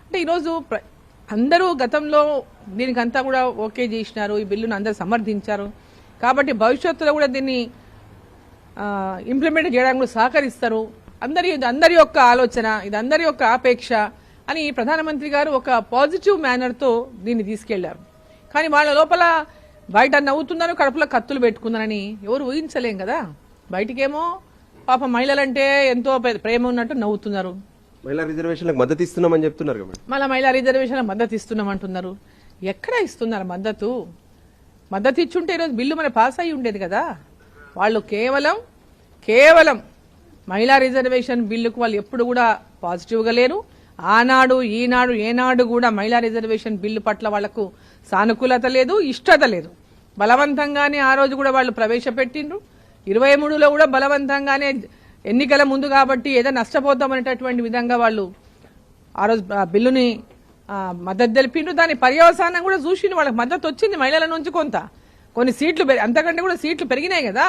అంటే ఈరోజు అందరూ గతంలో దీనికంతా కూడా ఓకే చేసినారు, ఈ బిల్లును అందరూ సమర్థించారు. కాబట్టి భవిష్యత్తులో కూడా దీన్ని ఇంప్లిమెంట్ చేయడానికి కూడా సహకరిస్తారు. అందరి యొక్క ఆలోచన, ఇది అందరి యొక్క ఆపేక్ష అని ప్రధానమంత్రి గారు ఒక పాజిటివ్ మేనర్తో దీన్ని తీసుకెళ్లారు. కానీ వాళ్ళ లోపల బయట నవ్వుతున్నారు, కడుపులో కత్తులు పెట్టుకున్నారని ఎవరు ఊహించలేం కదా. బయటికేమో పాప మహిళలంటే ఎంతో ప్రేమ ఉన్నట్టు నవ్వుతున్నారు. మహిళా రిజర్వేషన్లకు మద్దతు ఇస్తున్నామని చెప్తున్నారు. మళ్ళీ మహిళా రిజర్వేషన్ మద్దతు ఇస్తున్నామంటున్నారు. ఎక్కడ ఇస్తున్నారు మద్దతు? మద్దతు ఇచ్చుంటే ఈరోజు బిల్లు మన పాస్ అయ్యి ఉండేది కదా. వాళ్ళు కేవలం మహిళా రిజర్వేషన్ బిల్లుకు వాళ్ళు ఎప్పుడు కూడా పాజిటివ్గా లేరు. ఆనాడు ఈనాడు ఏనాడు కూడా మహిళా రిజర్వేషన్ బిల్లు పట్ల వాళ్లకు సానుకూలత లేదు, ఇష్టత లేదు. బలవంతంగానే ఆ రోజు కూడా వాళ్ళు ప్రవేశపెట్టిండ్రు. 23లో కూడా బలవంతంగానే ఎన్నికల ముందు కాబట్టి ఏదో నష్టపోతామనేటటువంటి విధంగా వాళ్ళు ఆ రోజు బిల్లుని మద్దతు తెలిపిండ్రు. దాని పర్యవసానం కూడా చూసిండు, వాళ్ళకి మద్దతు వచ్చింది మహిళల నుంచి కొన్ని సీట్లు, అంతకంటే కూడా సీట్లు పెరిగినాయి కదా.